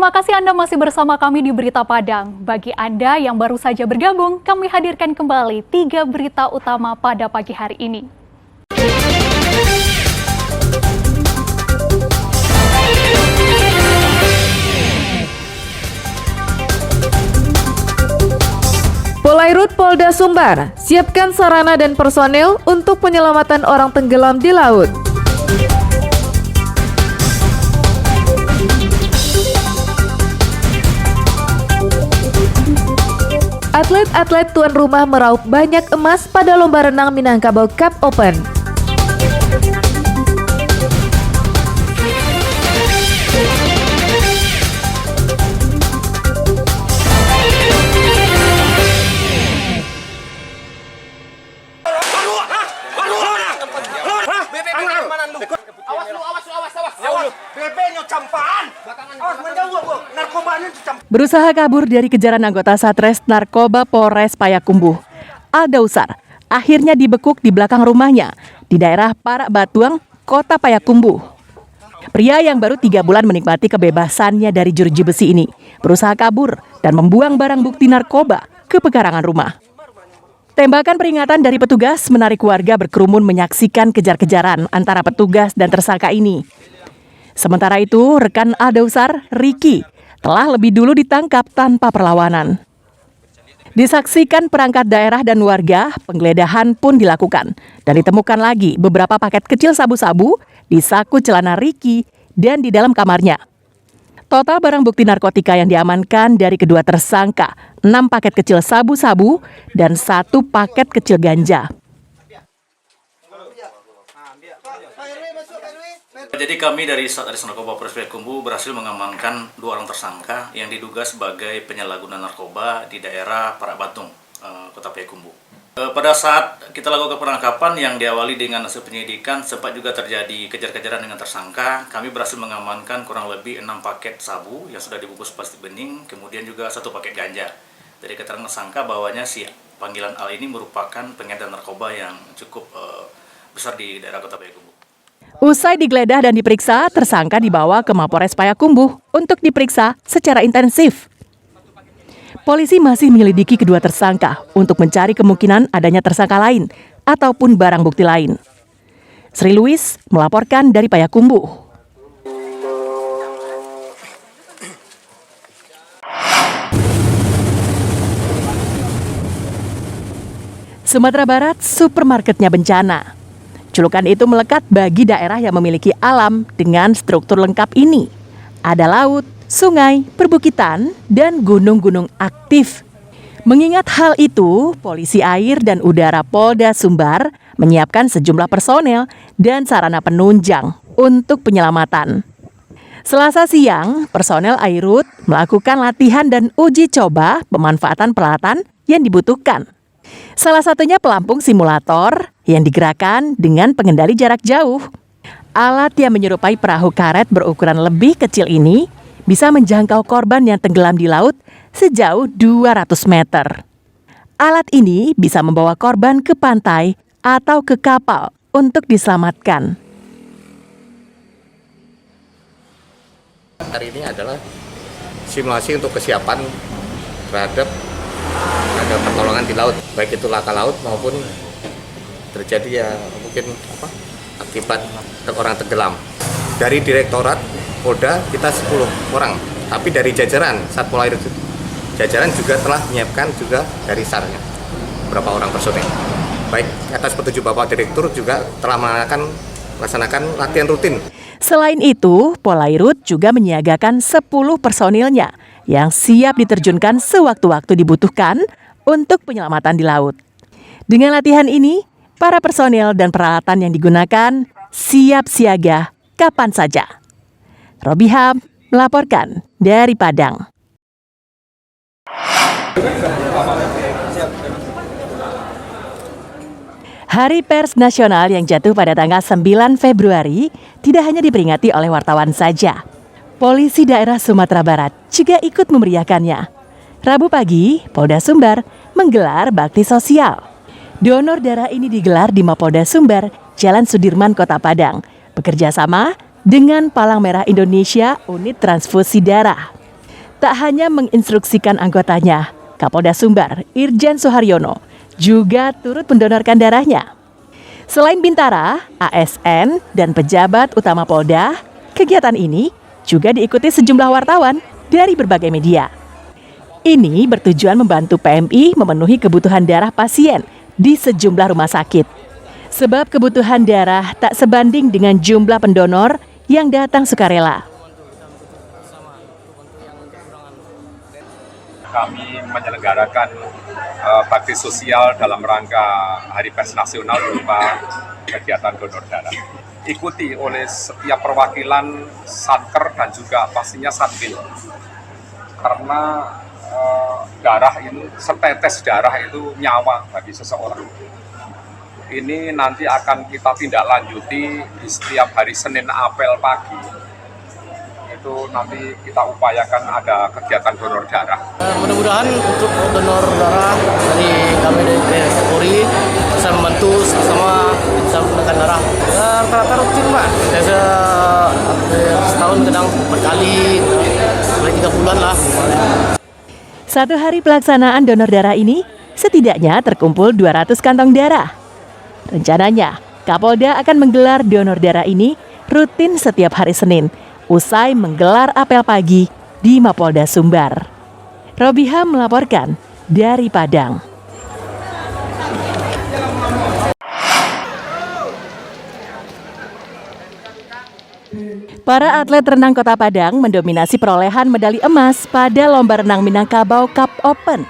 Terima kasih Anda masih bersama kami di Berita Padang. Bagi Anda yang baru saja bergabung, kami hadirkan kembali 3 berita utama pada pagi hari ini. Polairut Polda Sumbar, siapkan sarana dan personel untuk penyelamatan orang tenggelam di laut. Atlet-atlet tuan rumah meraup banyak emas pada lomba renang Minangkabau Cup Open. Berusaha kabur dari kejaran anggota Satres Narkoba Polres Payakumbuh, Aldausar akhirnya dibekuk di belakang rumahnya di daerah Parak Batuang, Kota Payakumbuh. Pria yang baru 3 bulan menikmati kebebasannya dari jeruji besi ini berusaha kabur dan membuang barang bukti narkoba ke pekarangan rumah. Tembakan peringatan dari petugas menarik warga berkerumun menyaksikan kejar-kejaran antara petugas dan tersangka ini. Sementara itu, rekan Aldausar, Ricky, telah lebih dulu ditangkap tanpa perlawanan. Disaksikan perangkat daerah dan warga, penggeledahan pun dilakukan dan ditemukan lagi beberapa paket kecil sabu-sabu di saku celana Ricky dan di dalam kamarnya. Total barang bukti narkotika yang diamankan dari kedua tersangka, 6 paket kecil sabu-sabu dan 1 paket kecil ganja. Jadi kami dari Satres Narkoba Polres Payakumbuh berhasil mengamankan 2 orang tersangka yang diduga sebagai penyalahguna narkoba di daerah Parak Batung, Kota Payakumbuh. Pada saat kita lakukan penangkapan yang diawali dengan hasil penyidikan, sempat juga terjadi kejar-kejaran dengan tersangka. Kami berhasil mengamankan kurang lebih 6 paket sabu yang sudah dibungkus plastik bening, kemudian juga 1 paket ganja. Dari keterangan tersangka bahwanya si panggilan Al ini merupakan pengedar narkoba yang cukup besar di daerah Kota Payakumbuh. Usai digeledah dan diperiksa, tersangka dibawa ke Mapores Payakumbuh untuk diperiksa secara intensif. Polisi masih menyelidiki kedua tersangka untuk mencari kemungkinan adanya tersangka lain ataupun barang bukti lain. Sri Louis melaporkan dari Payakumbuh. Sumatera Barat, supermarketnya bencana. Julukan itu melekat bagi daerah yang memiliki alam dengan struktur lengkap ini. Ada laut, sungai, perbukitan, dan gunung-gunung aktif. Mengingat hal itu, Polisi Air dan Udara Polda Sumbar menyiapkan sejumlah personel dan sarana penunjang untuk penyelamatan. Selasa siang, personel Airut melakukan latihan dan uji coba pemanfaatan peralatan yang dibutuhkan. Salah satunya pelampung simulator yang digerakkan dengan pengendali jarak jauh. Alat yang menyerupai perahu karet berukuran lebih kecil ini bisa menjangkau korban yang tenggelam di laut sejauh 200 meter. Alat ini bisa membawa korban ke pantai atau ke kapal untuk diselamatkan. Hari ini adalah simulasi untuk kesiapan terhadap ada pertolongan di laut, baik itu laka laut maupun terjadi ya mungkin akibat orang tenggelam. Dari Direktorat Polda kita 10 orang, tapi dari jajaran Satpol Air jajaran juga telah menyiapkan juga dari SAR-nya beberapa orang personel. Baik atas petunjuk Bapak Direktur juga telah melaksanakan latihan rutin. Selain itu, Polairut juga menyiagakan 10 personilnya yang siap diterjunkan sewaktu-waktu dibutuhkan untuk penyelamatan di laut. Dengan latihan ini, para personel dan peralatan yang digunakan siap siaga kapan saja. Robiham melaporkan dari Padang. Hari Pers Nasional yang jatuh pada tanggal 9 Februari tidak hanya diperingati oleh wartawan saja. Polisi daerah Sumatera Barat juga ikut memeriahkannya. Rabu pagi, Polda Sumbar menggelar bakti sosial. Donor darah ini digelar di Mapolda Sumbar, Jalan Sudirman, Kota Padang, bekerja sama dengan Palang Merah Indonesia Unit Transfusi Darah. Tak hanya menginstruksikan anggotanya, Kapolda Sumbar, Irjen Suharyono, juga turut mendonorkan darahnya. Selain Bintara, ASN, dan pejabat utama Polda, kegiatan ini juga diikuti sejumlah wartawan dari berbagai media. Ini bertujuan membantu PMI memenuhi kebutuhan darah pasien di sejumlah rumah sakit. Sebab kebutuhan darah tak sebanding dengan jumlah pendonor yang datang sukarela. Kami menyelenggarakan bakti sosial dalam rangka Hari Pers Nasional berupa kegiatan donor darah. Ikuti oleh setiap perwakilan Satker dan juga pastinya Satbil. Karena darah itu, setetes darah itu nyawa bagi seseorang. Ini nanti akan kita tindak lanjuti di setiap hari Senin apel pagi. Itu nanti kita upayakan ada kegiatan donor darah. Mudah-mudahan untuk donor darah dari kami dari Polri bisa membantu sama bisa menggunakan darah. Rata-rata rutin Pak, biasa setahun kadang berkali, mulai 3 bulan lah. Satu hari pelaksanaan donor darah ini, setidaknya terkumpul 200 kantong darah. Rencananya, Kapolda akan menggelar donor darah ini rutin setiap hari Senin, usai menggelar apel pagi di Mapolda Sumbar. Robiha melaporkan dari Padang. Para atlet renang Kota Padang mendominasi perolehan medali emas pada Lomba Renang Minangkabau Cup Open.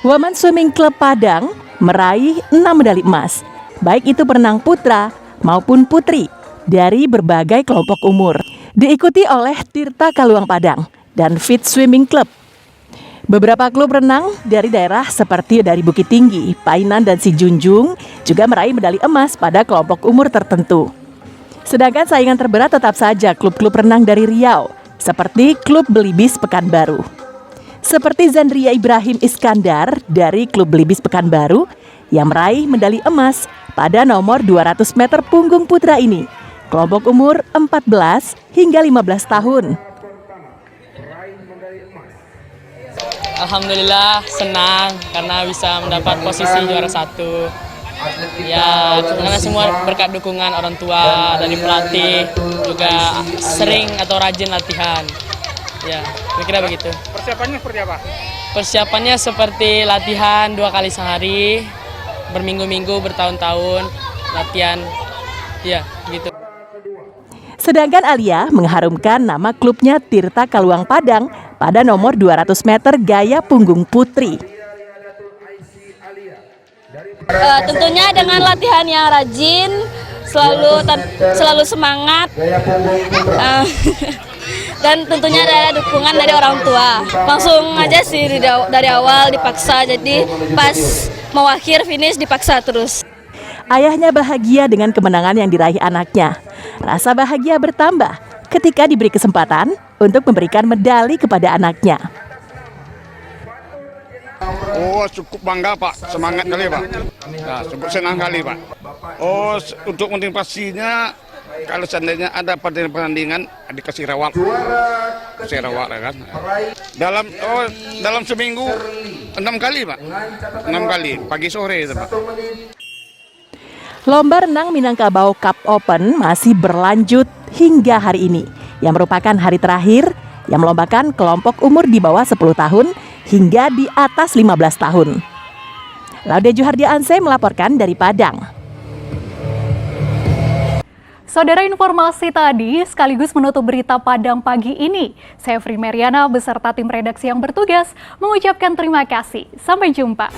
Women Swimming Club Padang meraih 6 medali emas, baik itu berenang putra maupun putri, dari berbagai kelompok umur. Diikuti oleh Tirta Kaluang Padang dan Fit Swimming Club. Beberapa klub renang dari daerah seperti dari Bukit Tinggi, Painan, dan Sijunjung juga meraih medali emas pada kelompok umur tertentu. Sedangkan saingan terberat tetap saja klub-klub renang dari Riau, seperti Klub Belibis Pekanbaru. Seperti Zandria Ibrahim Iskandar dari Klub Belibis Pekanbaru yang meraih medali emas pada nomor 200 meter punggung putra ini. Kelompok umur 14 hingga 15 tahun. Alhamdulillah senang karena bisa mendapat posisi juara 1. Ya, karena semua berkat dukungan orang tua dari pelatih, juga sering atau rajin latihan. Ya, kira-kira begitu. Persiapannya seperti apa? Persiapannya seperti latihan 2 kali sehari, berminggu-minggu, bertahun-tahun, latihan. Ya, gitu. Sedangkan Alia mengharumkan nama klubnya Tirta Kaluang Padang pada nomor 200 meter gaya punggung putri. Tentunya dengan latihan yang rajin, selalu semangat, dan tentunya ada dukungan dari orang tua. Langsung aja sih dari awal dipaksa, jadi pas mau akhir finish dipaksa terus. Ayahnya bahagia dengan kemenangan yang diraih anaknya. Rasa bahagia bertambah ketika diberi kesempatan untuk memberikan medali kepada anaknya. Oh, cukup bangga Pak, semangat kali Pak. Nah, cukup senang kali Pak. Oh, untuk motivasinya kalau seandainya ada pertandingan dikasih rawat. Kasih rawat kan. Dalam seminggu 6 kali Pak. 6 kali pagi sore itu Pak. Lomba renang Minangkabau Cup Open masih berlanjut hingga hari ini, yang merupakan hari terakhir yang melombakan kelompok umur di bawah 10 tahun hingga di atas 15 tahun. Laude Juhardia Anse melaporkan dari Padang. Saudara, informasi tadi sekaligus menutup berita Padang pagi ini. Saya Fri Meriana beserta tim redaksi yang bertugas mengucapkan terima kasih. Sampai jumpa.